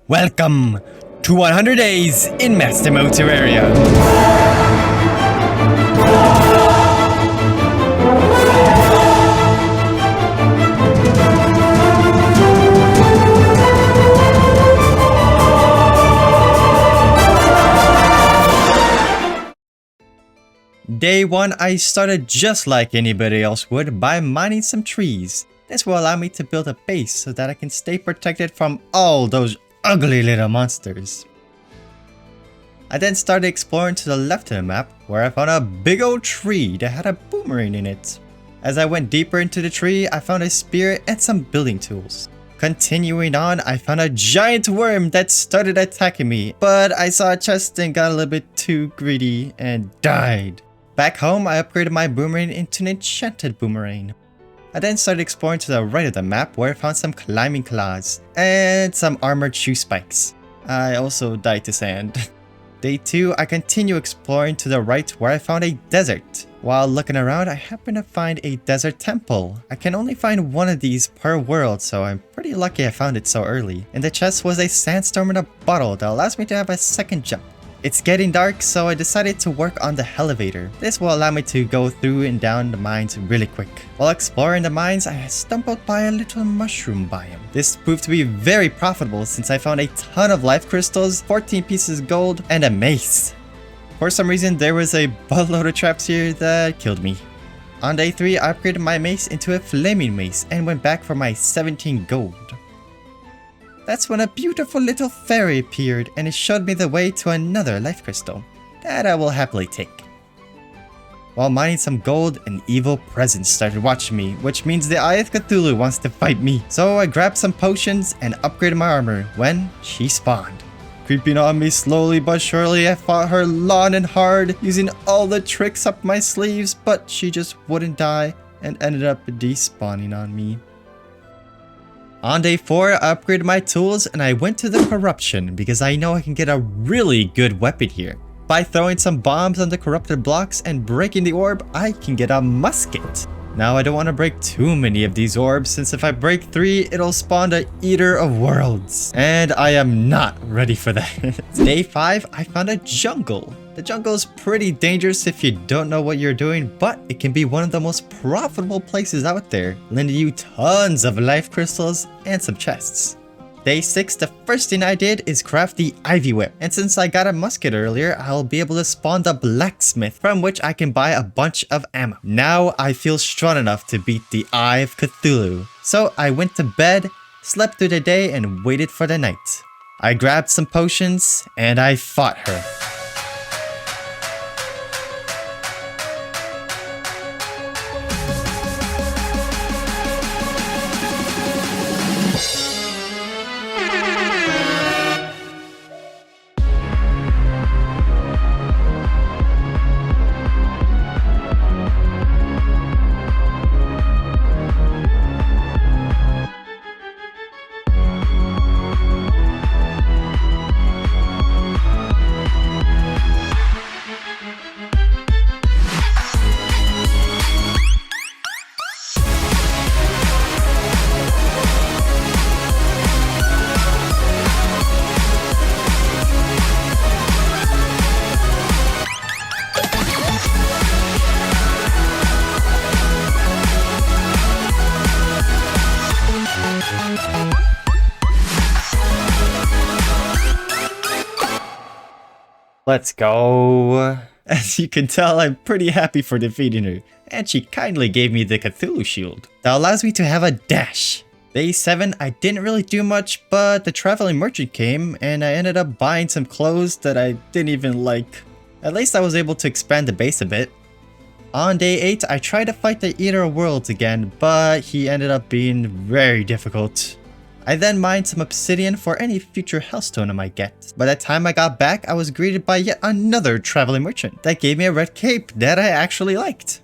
Welcome to 100 Days in Master Mode Terraria. Day 1, I started just like anybody else would by mining some trees. This will allow me to build a base so that I can stay protected from all those ugly little monsters. I then started exploring to the left of the map where I found a big old tree that had a boomerang in it. As I went deeper into the tree, I found a spear and some building tools. Continuing on, I found a giant worm that started attacking me, but I saw a chest and got a little bit too greedy and died. Back home, I upgraded my boomerang into an enchanted boomerang. I then started exploring to the right of the map where I found some climbing claws and some armored shoe spikes. I also died to sand. Day 2, I continue exploring to the right where I found a desert. While looking around, I happened to find a desert temple. I can only find one of these per world, so I'm pretty lucky I found it so early. In the chest was a sandstorm in a bottle that allows me to have a second jump. It's getting dark, so I decided to work on the elevator. This will allow me to go through and down the mines really quick. While exploring the mines, I stumbled by a little mushroom biome. This proved to be very profitable since I found a ton of life crystals, 14 pieces of gold, and a mace. For some reason, there was a buttload of traps here that killed me. On day 3, I upgraded my mace into a flaming mace and went back for my 17 gold. That's when a beautiful little fairy appeared and it showed me the way to another life crystal that I will happily take. While mining some gold, an evil presence started watching me, which means the Eye of Cthulhu wants to fight me. So I grabbed some potions and upgraded my armor when she spawned. Creeping on me slowly but surely, I fought her long and hard, using all the tricks up my sleeves, but she just wouldn't die and ended up despawning on me. On day 4, I upgraded my tools and I went to the corruption because I know I can get a really good weapon here. By throwing some bombs on the corrupted blocks and breaking the orb, I can get a musket. Now I don't want to break too many of these orbs since if I break 3, it'll spawn the Eater of Worlds. And I am not ready for that. Day 5, I found a jungle. The jungle is pretty dangerous if you don't know what you're doing, but it can be one of the most profitable places out there, lending you tons of life crystals and some chests. Day 6, the first thing I did is craft the Ivy Whip, and since I got a musket earlier, I'll be able to spawn the blacksmith from which I can buy a bunch of ammo. Now I feel strong enough to beat the Eye of Cthulhu, so I went to bed, slept through the day, and waited for the night. I grabbed some potions, and I fought her. Let's go. As you can tell, I'm pretty happy for defeating her, and she kindly gave me the Cthulhu shield. That allows me to have a dash. Day 7, I didn't really do much, but the traveling merchant came, and I ended up buying some clothes that I didn't even like. At least I was able to expand the base a bit. On day 8, I tried to fight the Eater of Worlds again, but he ended up being very difficult. I then mined some obsidian for any future hellstone I might get. By the time I got back, I was greeted by yet another traveling merchant that gave me a red cape that I actually liked.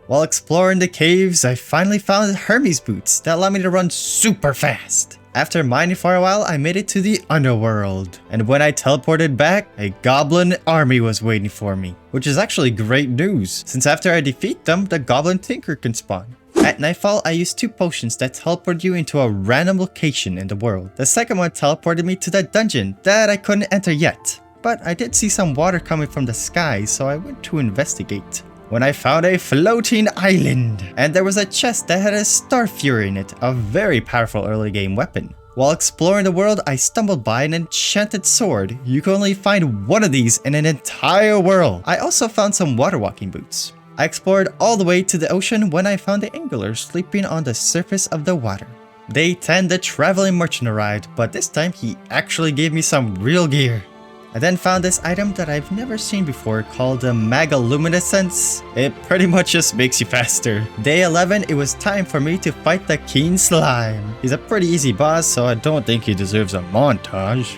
While exploring the caves, I finally found Hermes boots that allow me to run super fast. After mining for a while, I made it to the underworld. And when I teleported back, a goblin army was waiting for me. Which is actually great news, since after I defeat them, the goblin tinker can spawn. At nightfall, I used 2 potions that teleport you into a random location in the world. The second one teleported me to the dungeon that I couldn't enter yet. But I did see some water coming from the sky, so I went to investigate. When I found a floating island, and there was a chest that had a Star Fury in it, a very powerful early game weapon. While exploring the world, I stumbled by an enchanted sword. You can only find one of these in an entire world. I also found some water walking boots. I explored all the way to the ocean when I found the angler sleeping on the surface of the water. Day 10, the traveling merchant arrived, but this time he actually gave me some real gear. I then found this item that I've never seen before called the Magaluminescence. It pretty much just makes you faster. Day 11, it was time for me to fight the Keen Slime. He's a pretty easy boss, so I don't think he deserves a montage.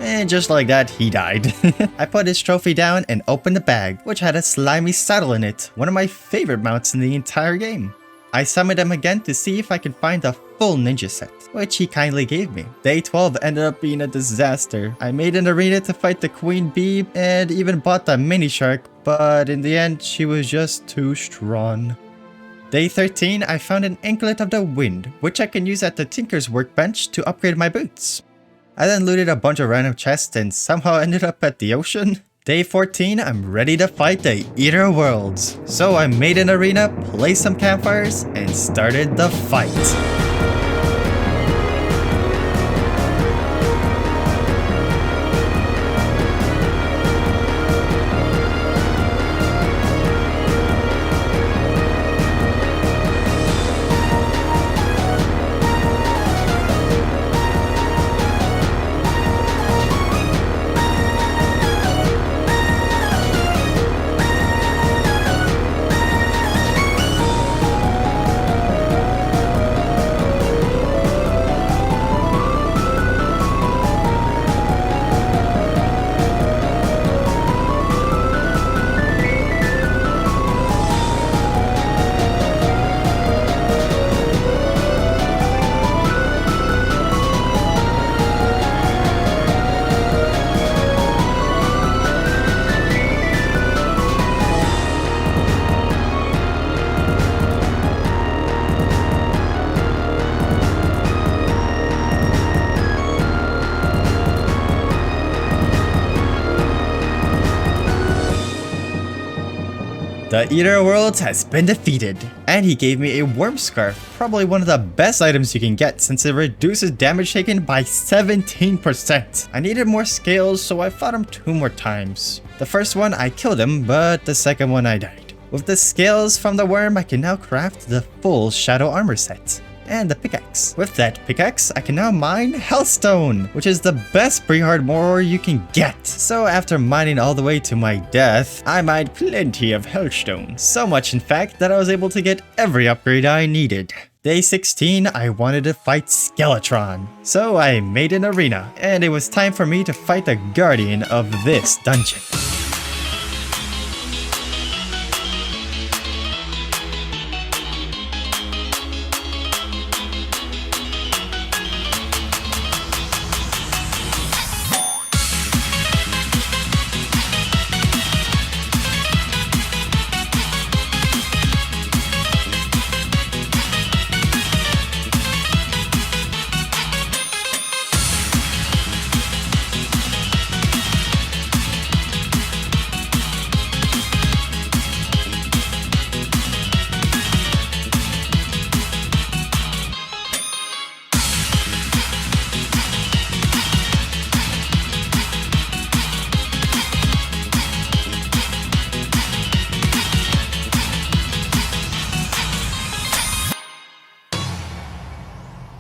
And just like that, he died. I put his trophy down and opened the bag, which had a slimy saddle in it, one of my favorite mounts in the entire game. I summoned him again to see if I could find the full ninja set, which he kindly gave me. Day 12 ended up being a disaster. I made an arena to fight the queen bee and even bought the mini shark, but in the end, she was just too strong. Day 13, I found an anklet of the wind, which I can use at the tinker's workbench to upgrade my boots. I then looted a bunch of random chests and somehow ended up at the ocean. Day 14, I'm ready to fight the Eater of Worlds. So I made an arena, placed some campfires, and started the fight. The Eater of Worlds has been defeated, and he gave me a worm scarf, probably one of the best items you can get since it reduces damage taken by 17%. I needed more scales, so I fought him 2 more times. The first one I killed him, but the second one I died. With the scales from the worm, I can now craft the full shadow armor set. And the pickaxe. With that pickaxe, I can now mine Hellstone, which is the best pre-hard ore you can get. So after mining all the way to my death, I mined plenty of Hellstone. So much in fact that I was able to get every upgrade I needed. Day 16, I wanted to fight Skeletron. So I made an arena, and it was time for me to fight the guardian of this dungeon.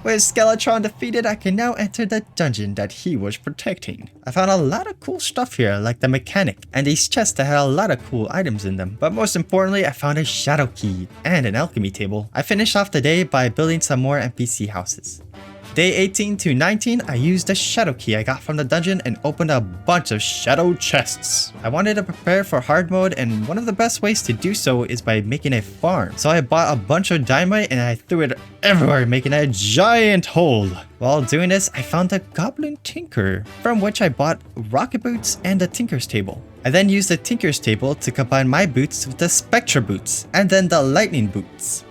With Skeletron defeated, I can now enter the dungeon that he was protecting. I found a lot of cool stuff here, like the mechanic, and these chests that had a lot of cool items in them. But most importantly, I found a shadow key and an alchemy table. I finished off the day by building some more NPC houses. Day 18 to 19, I used the shadow key I got from the dungeon and opened a bunch of shadow chests. I wanted to prepare for hard mode, and one of the best ways to do so is by making a farm. So I bought a bunch of dynamite and I threw it everywhere, making a giant hole. While doing this, I found a goblin tinker, from which I bought rocket boots and a tinker's table. I then used the Tinker's Table to combine my boots with the Spectra boots, and then the Lightning boots.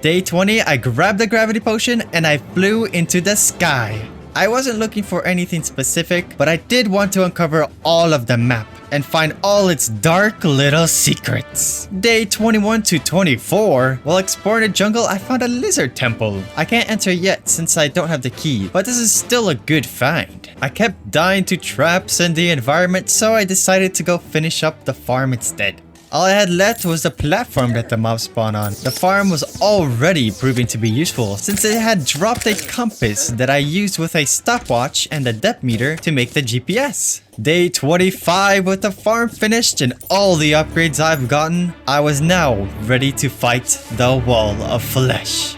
Day 20, I grabbed the gravity potion and I flew into the sky. I wasn't looking for anything specific, but I did want to uncover all of the map and find all its dark little secrets. Day 21 to 24, while exploring the jungle, I found a lizard temple. I can't enter yet since I don't have the key, but this is still a good find. I kept dying to traps in the environment, so I decided to go finish up the farm instead. All I had left was the platform that the mobs spawned on. The farm was already proving to be useful since it had dropped a compass that I used with a stopwatch and a depth meter to make the GPS. Day 25, with the farm finished and all the upgrades I've gotten, I was now ready to fight the Wall of Flesh.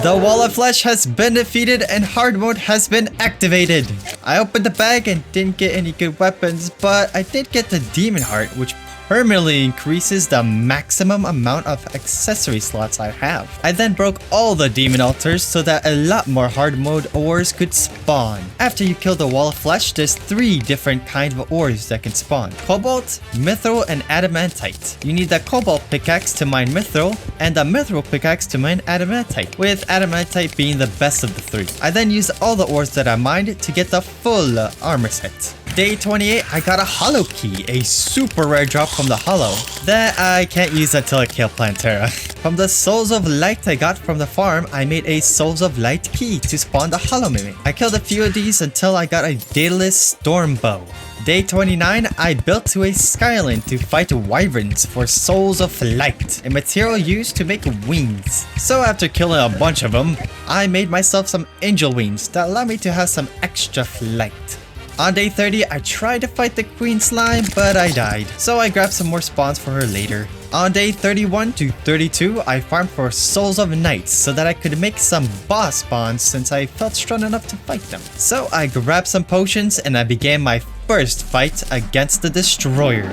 The Wall of Flesh has been defeated and hard mode has been activated. I opened the bag and didn't get any good weapons, but I did get the Demon Heart, which permanently increases the maximum amount of accessory slots I have. I then broke all the demon altars so that a lot more hard mode ores could spawn. After you kill the Wall of Flesh, there's 3 different kinds of ores that can spawn: Cobalt, Mithril, and Adamantite. You need the Cobalt pickaxe to mine Mithril, and the Mithril pickaxe to mine Adamantite, with Adamantite being the best of the 3. I then used all the ores that I mined to get the full armor set. Day 28, I got a Hollow Key, a super rare drop from the Hollow that I can't use until I kill Plantera. From the Souls of Light I got from the farm, I made a Souls of Light key to spawn the Hollow Mimic. I killed a few of these until I got a Daedalus Storm Bow. Day 29, I built to a Skyland to fight wyverns for Souls of Light, a material used to make wings. So after killing a bunch of them, I made myself some angel wings that allow me to have some extra flight. On day 30, I tried to fight the Queen Slime, but I died, so I grabbed some more spawns for her later. On day 31 to 32, I farmed for Souls of Knights so that I could make some boss spawns since I felt strong enough to fight them. So I grabbed some potions and I began my first fight against the Destroyer.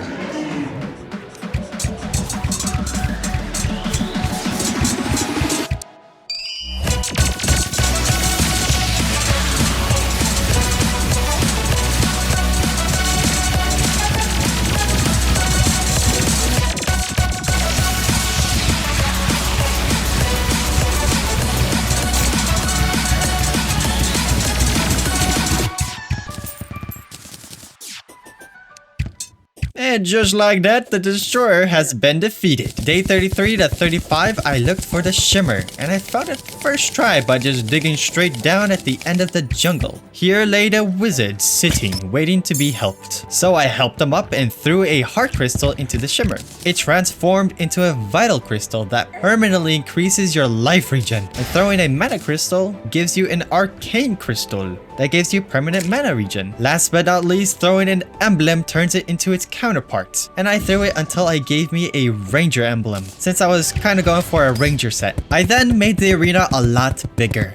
And just like that, the Destroyer has been defeated. Day 33 to 35, I looked for the Shimmer, and I found it first try by just digging straight down at the end of the jungle. Here lay the wizard sitting, waiting to be helped. So I helped him up and threw a Heart Crystal into the Shimmer. It transformed into a Vital Crystal that permanently increases your life regen. And throwing a Mana Crystal gives you an Arcane Crystal that gives you permanent mana regen. Last but not least, throwing an emblem turns it into its counterpart. And I threw it until it gave me a Ranger emblem, since I was kinda going for a Ranger set. I then made the arena a lot bigger.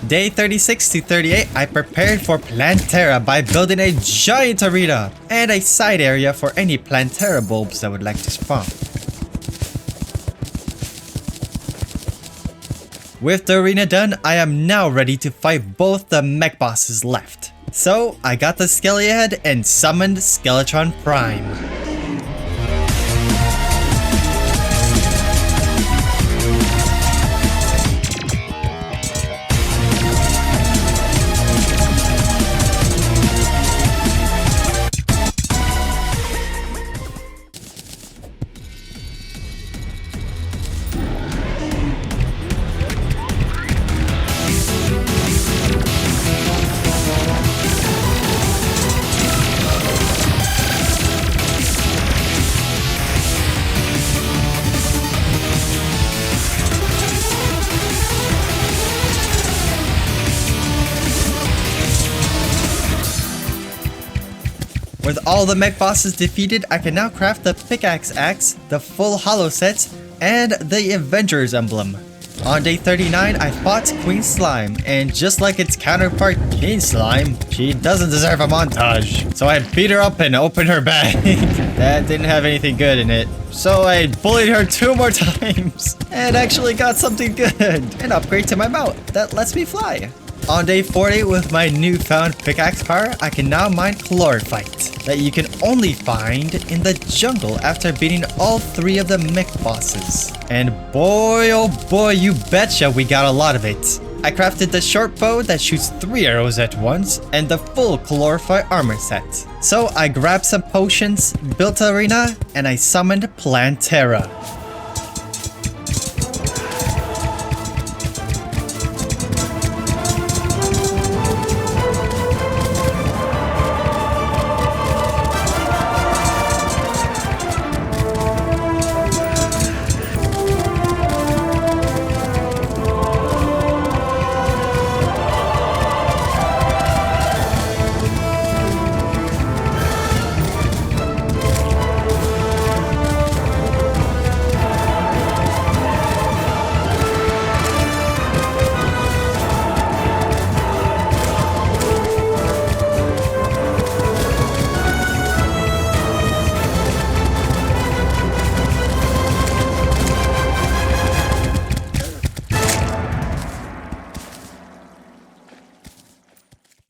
Day 36 to 38, I prepared for Plantera by building a giant arena and a side area for any Plantera bulbs that would like to spawn. With the arena done, I am now ready to fight both the mech bosses left. So, I got the Skelly head and summoned Skeletron Prime. With all the mech bosses defeated, I can now craft the pickaxe axe, the full hollow set, and the Avengers emblem. On day 39, I fought Queen Slime, and just like its counterpart King Slime, she doesn't deserve a montage. So I beat her up and opened her bag. That didn't have anything good in it. So I bullied her 2 more times, and actually got something good, an upgrade to my mount that lets me fly. On day 40, with my newfound pickaxe power, I can now mine chlorophyte that you can only find in the jungle after beating all 3 of the mech bosses. And boy oh boy, you betcha we got a lot of it. I crafted the short bow that shoots 3 arrows at once and the full chlorophyte armor set. So I grabbed some potions, built an arena, and I summoned Plantera.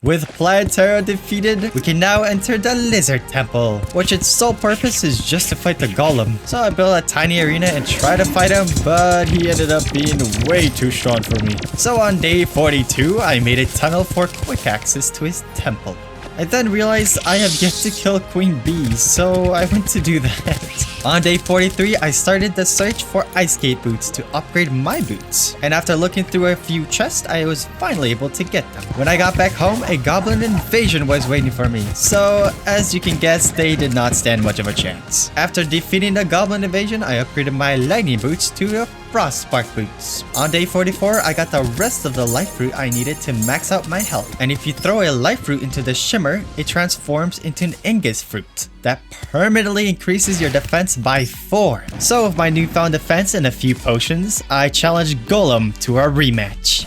With Plantera defeated, we can now enter the Lizard Temple, which its sole purpose is just to fight the Golem. So I built a tiny arena and tried to fight him, but he ended up being way too strong for me. So on day 42, I made a tunnel for quick access to his temple. I then realized I have yet to kill Queen Bee, so I went to do that. On day 43, I started the search for ice skate boots to upgrade my boots. And after looking through a few chests, I was finally able to get them. When I got back home, a goblin invasion was waiting for me. So, as you can guess, they did not stand much of a chance. After defeating the goblin invasion, I upgraded my lightning boots to the frost spark boots. On day 44, I got the rest of the life fruit I needed to max out my health. And if you throw a life fruit into the shimmer, it transforms into an Ingus fruit that permanently increases your defense by 4. So with my newfound defense and a few potions, I challenged Golem to a rematch.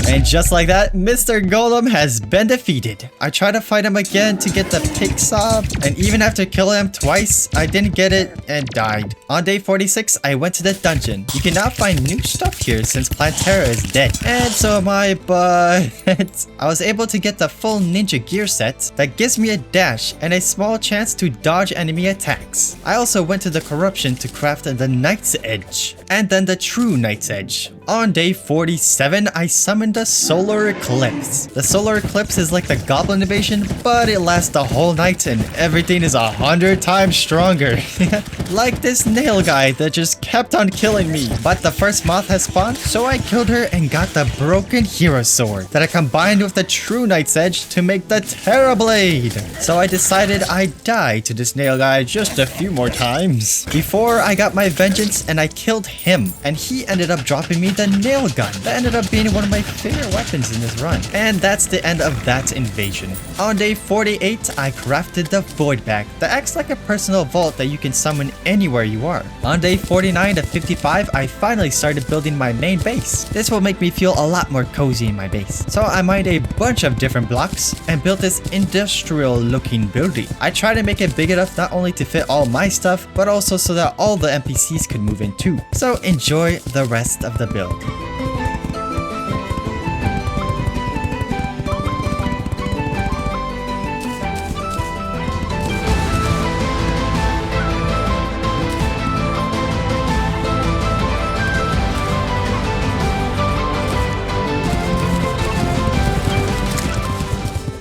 And just like that, Mr. Golem has been defeated. I tried to fight him again to get the pick saw, and even after killing him twice, I didn't get it and died. On day 46, I went to the dungeon. You can now find new stuff here since Plantera is dead. And so am I, but I was able to get the full ninja gear set that gives me a dash and a small chance to dodge enemy attacks. I also went to the corruption to craft the Knight's Edge, and then the true Knight's Edge. On day 47, I summoned the Solar Eclipse. The Solar Eclipse is like the Goblin invasion, but it lasts the whole night and everything is 100 times stronger. Like this nail guy that just kept on killing me. But the first moth has spawned, so I killed her and got the broken hero sword that I combined with the true Knight's Edge to make the Terra Blade. So I decided I'd die to this nail guy just a few more times before I got my vengeance, and I killed him, and he ended up dropping me the nail gun. That ended up being one of my favorite weapons in this run. And that's the end of that invasion. On day 48, I crafted the Void Bag that acts like a personal vault that you can summon anywhere you are. On day 49 to 55, I finally started building my main base. This will make me feel a lot more cozy in my base. So I mined a bunch of different blocks and built this industrial looking building. I tried to make it big enough not only to fit all my stuff, but also so that all the NPCs could move in too. So enjoy the rest of the build.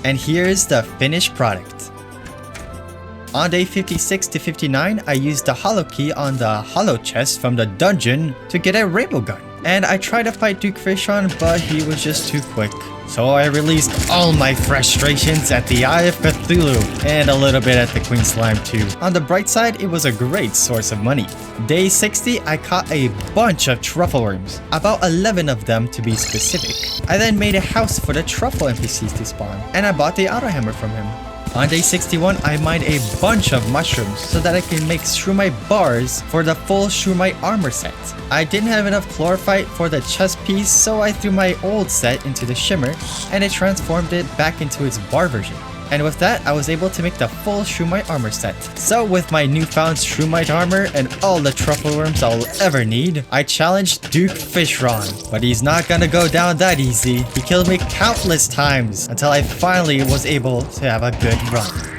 And here's the finished product. On day 56 to 59, I used the hollow key on the hollow chest from the dungeon to get a rainbow gun. And I tried to fight Duke Fishon, but he was just too quick. So I released all my frustrations at the Eye of Cthulhu, and a little bit at the Queen Slime too. On the bright side, it was a great source of money. Day 60, I caught a bunch of truffle worms, about 11 of them to be specific. I then made a house for the truffle NPCs to spawn, and I bought the auto hammer from him. On day 61, I mined a bunch of mushrooms so that I can make Shroomite bars for the full Shroomite armor set. I didn't have enough chlorophyte for the chest piece, so I threw my old set into the shimmer and it transformed it back into its bar version. And with that, I was able to make the full Shroomite armor set. So with my newfound Shroomite armor and all the truffle worms I'll ever need, I challenged Duke Fishron. But he's not gonna go down that easy. He killed me countless times until I finally was able to have a good run.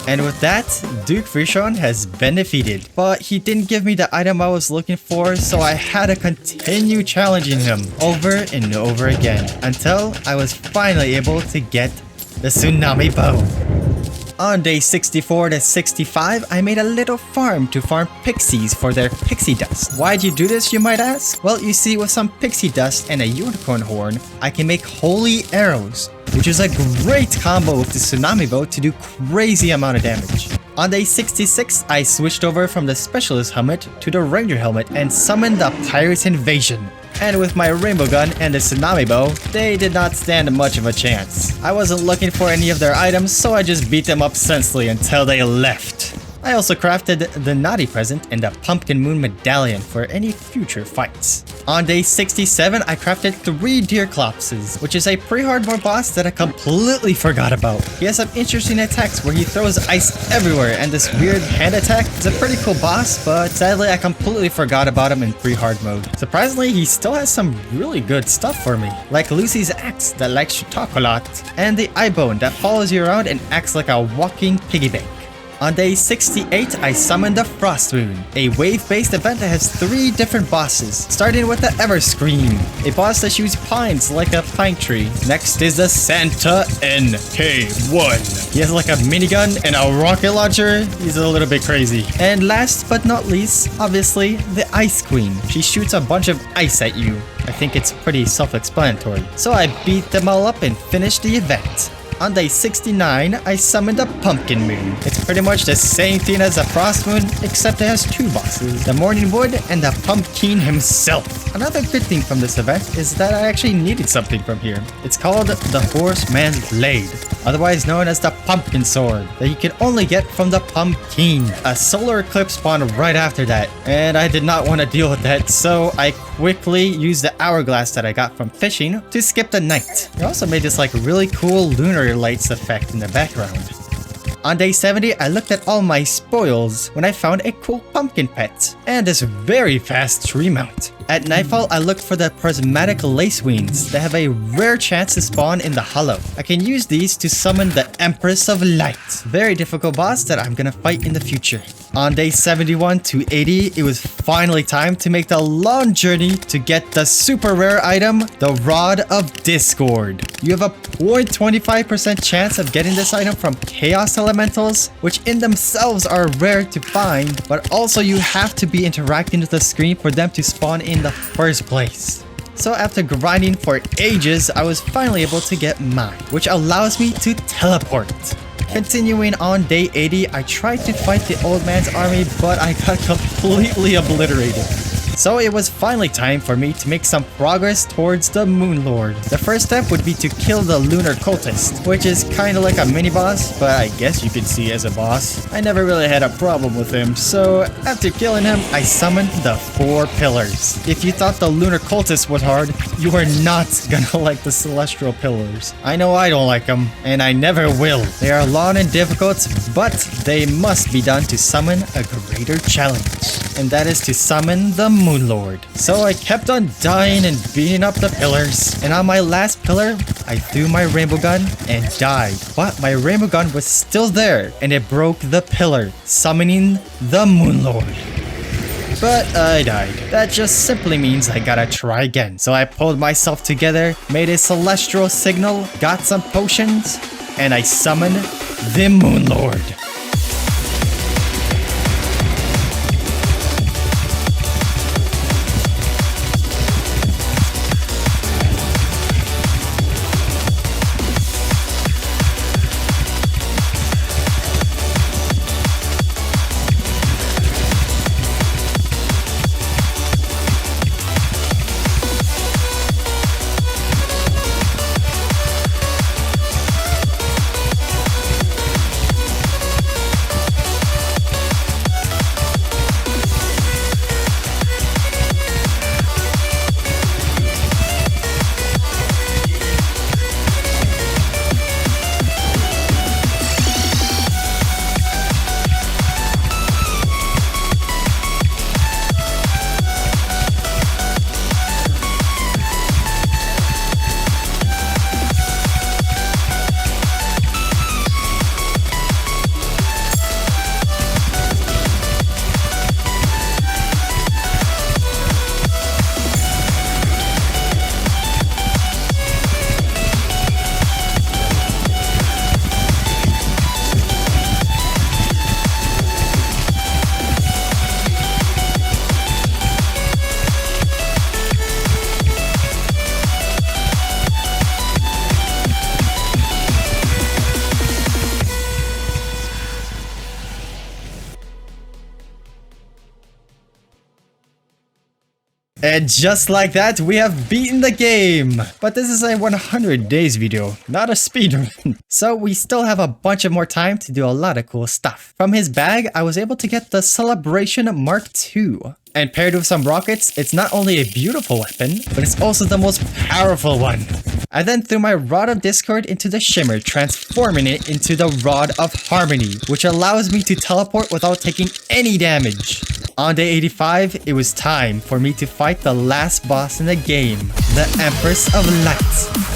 And with that, Duke Fishon has been defeated. But he didn't give me the item I was looking for, so I had to continue challenging him over and over again until I was finally able to get the Tsunami Bow. On day 64 to 65, I made a little farm to farm pixies for their pixie dust. Why'd you do this, you might ask? Well, you see, with some pixie dust and a unicorn horn, I can make holy arrows, which is a great combo with the Tsunami Bow to do crazy amount of damage. On day 66, I switched over from the Specialist helmet to the Ranger helmet and summoned the Pirate Invasion. And with my Rainbow Gun and the Tsunami Bow, they did not stand much of a chance. I wasn't looking for any of their items, so I just beat them up senselessly until they left. I also crafted the Naughty Present and the Pumpkin Moon Medallion for any future fights. On day 67, I crafted 3 Deerclopses, which is a pre-hardmode boss that I completely forgot about. He has some interesting attacks where he throws ice everywhere, and this weird hand attack is a pretty cool boss, but sadly I completely forgot about him in pre-hard mode. Surprisingly, he still has some really good stuff for me, like Lucy's axe that likes to talk a lot, and the eye bone that follows you around and acts like a walking piggy bank. On day 68, I summoned the Frost Moon, a wave-based event that has 3 different bosses, starting with the Everscream, a boss that shoots pines like a pine tree. Next is the Santa NK1. He has like a minigun and a rocket launcher. He's a little bit crazy. And last but not least, obviously, the Ice Queen. She shoots a bunch of ice at you. I think it's pretty self-explanatory. So I beat them all up and finished the event. On day 69, I summoned a Pumpkin Moon. It's pretty much the same thing as a Frost Moon, except it has 2 bosses, the Morning Wood and the Pumpkin himself. Another good thing from this event is that I actually needed something from here. It's called the Horseman's Blade, otherwise known as the Pumpkin Sword, that you can only get from the Pumpkin. A solar eclipse spawned right after that, and I did not want to deal with that, so I quickly used the hourglass that I got from fishing to skip the night. It also made this like really cool lunar lights effect in the background. On day 70, I looked at all my spoils when I found a cool pumpkin pet and this very fast tree mount. At nightfall, I looked for the prismatic lacewings that have a rare chance to spawn in the hollow. I can use these to summon the Empress of Light, very difficult boss that I'm gonna fight in the future. On day 71 to 80, it was finally time to make the long journey to get the super rare item, the Rod of Discord. You have a 0.25% chance of getting this item from Chaos Elementals, which in themselves are rare to find, but also you have to be interacting with the screen for them to spawn in the first place. So after grinding for ages, I was finally able to get mine, which allows me to teleport. Continuing on day 80, I tried to fight the old man's army, but I got completely obliterated. So it was finally time for me to make some progress towards the Moon Lord. The first step would be to kill the Lunar Cultist, which is kinda like a mini-boss, but I guess you could see as a boss. I never really had a problem with him, so after killing him, I summoned the 4 Pillars. If you thought the Lunar Cultist was hard, you are not gonna like the Celestial Pillars. I know I don't like them, and I never will. They are long and difficult, but they must be done to summon a greater challenge. and that is to summon the Moon Lord. So I kept on dying and beating up the pillars, and on my last pillar, I threw my rainbow gun and died. But my rainbow gun was still there, and it broke the pillar, summoning the Moon Lord. But I died. That just simply means I gotta try again. So I pulled myself together, made a celestial signal, got some potions, and I summoned the Moon Lord. And just like that, we have beaten the game! But this is a 100 days video, not a speedrun. So we still have a bunch of more time to do a lot of cool stuff. From his bag, I was able to get the Celebration Mark II. And paired with some rockets, it's not only a beautiful weapon, but it's also the most powerful one. I then threw my Rod of Discord into the Shimmer, transforming it into the Rod of Harmony, which allows me to teleport without taking any damage. On day 85, it was time for me to fight the last boss in the game, the Empress of Light.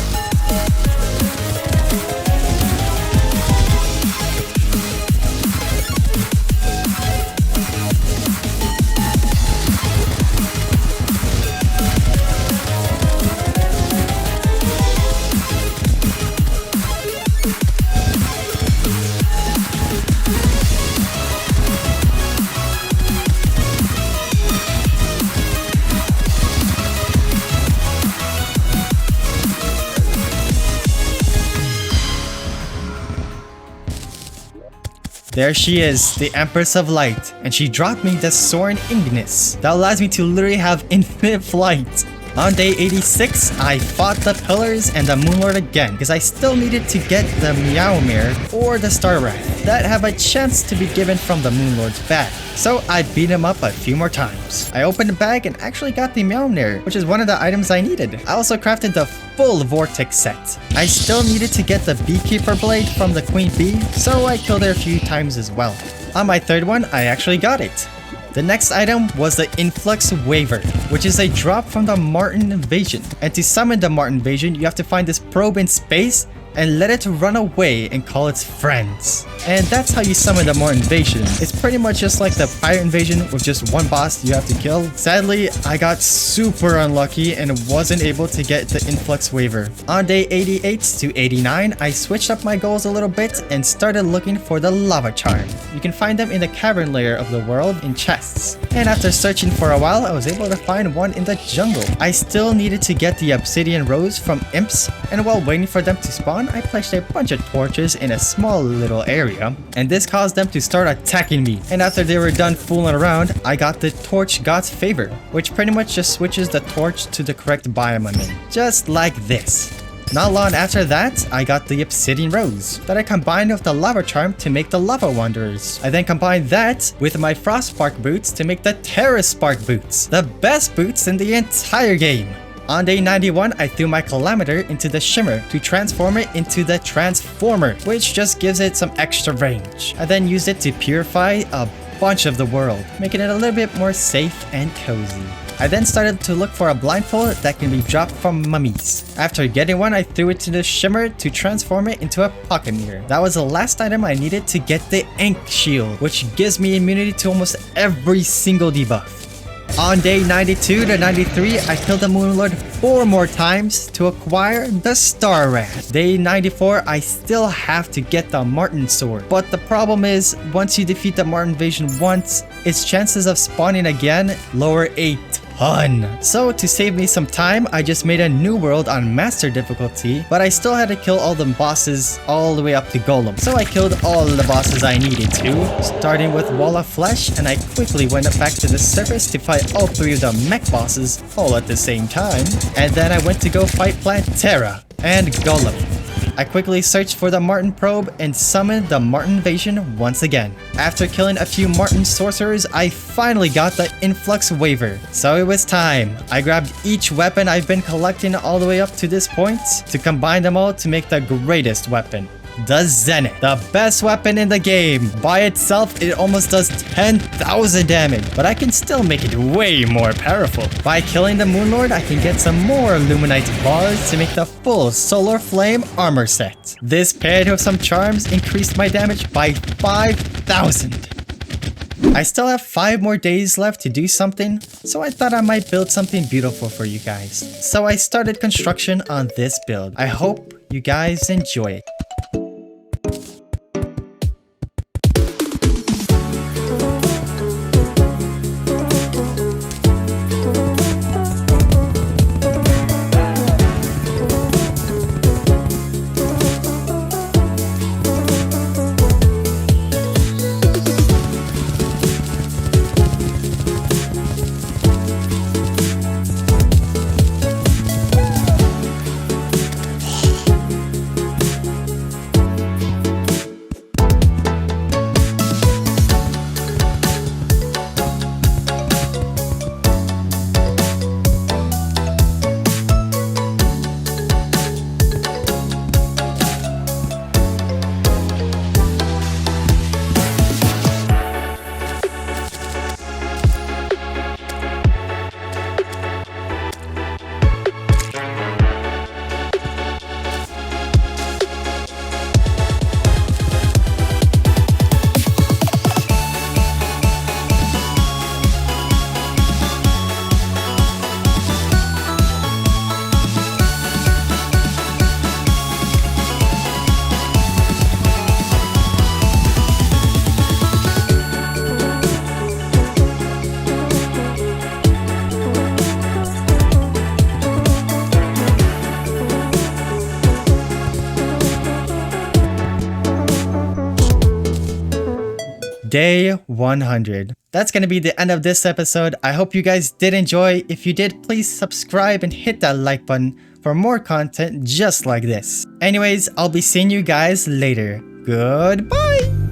There she is, the Empress of Light, and she dropped me the Soaring Ignis that allows me to literally have infinite flight. On day 86, I fought the Pillars and the Moonlord again because I still needed to get the Meowmere or the Star Wrath that have a chance to be given from the Moonlord's bag. So I beat him up a few more times. I opened the bag and actually got the Meowmere, which is one of the items I needed. I also crafted the full Vortex set. I still needed to get the Beekeeper Blade from the Queen Bee, so I killed her a few times as well. On my third one, I actually got it. The next item was the Influx Waver, which is a drop from the Martin Invasion. And to summon the Martin Invasion, you have to find this probe in space and let it run away and call its friends. And that's how you summon the Martin Invasion. It's pretty much just like the Pirate Invasion with just one boss you have to kill. Sadly, I got super unlucky and wasn't able to get the Influx Waver. On day 88 to 89, I switched up my goals a little bit and started looking for the Lava Charm. You can find them in the cavern layer of the world in chests. And after searching for a while, I was able to find one in the jungle. I still needed to get the Obsidian Rose from Imps, and while waiting for them to spawn, I placed a bunch of torches in a small little area, and this caused them to start attacking me. And after they were done fooling around, I got the Torch God's Favor, which pretty much just switches the torch to the correct biome I'm in. Just like this. Not long after that, I got the Obsidian Rose that I combined with the Lava Charm to make the Lava Wanderers. I then combined that with my Frost Spark boots to make the Terra Spark boots, the best boots in the entire game. On day 91, I threw my Calamitor into the Shimmer to transform it into the Transformer, which just gives it some extra range. I then used it to purify a bunch of the world, making it a little bit more safe and cozy. I then started to look for a blindfold that can be dropped from mummies. After getting one, I threw it to the shimmer to transform it into a pocket mirror. That was the last item I needed to get the ink shield, which gives me immunity to almost every single debuff. On day 92 to 93, I killed the Moonlord 4 more times to acquire the Star Rat. Day 94, I still have to get the Marten Sword. But the problem is, once you defeat the Marten Invasion once, its chances of spawning again lower a ton. So to save me some time, I just made a new world on Master difficulty, but I still had to kill all the bosses all the way up to Golem. So I killed all the bosses I needed to, starting with Wall of Flesh, and I quickly went back to the surface to fight all 3 of the mech bosses all at the same time. And then I went to go fight Plant Terra and Golem. I quickly searched for the Marten Probe and summoned the Marten Invasion once again. After killing a few Marten Sorcerers, I finally got the Influx Waver. So it was time. I grabbed each weapon I've been collecting all the way up to this point to combine them all to make the greatest weapon. The Zenith, the best weapon in the game. By itself, it almost does 10,000 damage, but I can still make it way more powerful. By killing the Moonlord, I can get some more Luminite bars to make the full Solar Flame armor set. This paired with some charms increased my damage by 5,000. I still have 5 more days left to do something, so I thought I might build something beautiful for you guys. So I started construction on this build. I hope you guys enjoy it. Day 100. That's gonna be the end of this episode. I hope you guys did enjoy. If you did, please subscribe and hit that like button for more content just like this. Anyways, I'll be seeing you guys later. Goodbye!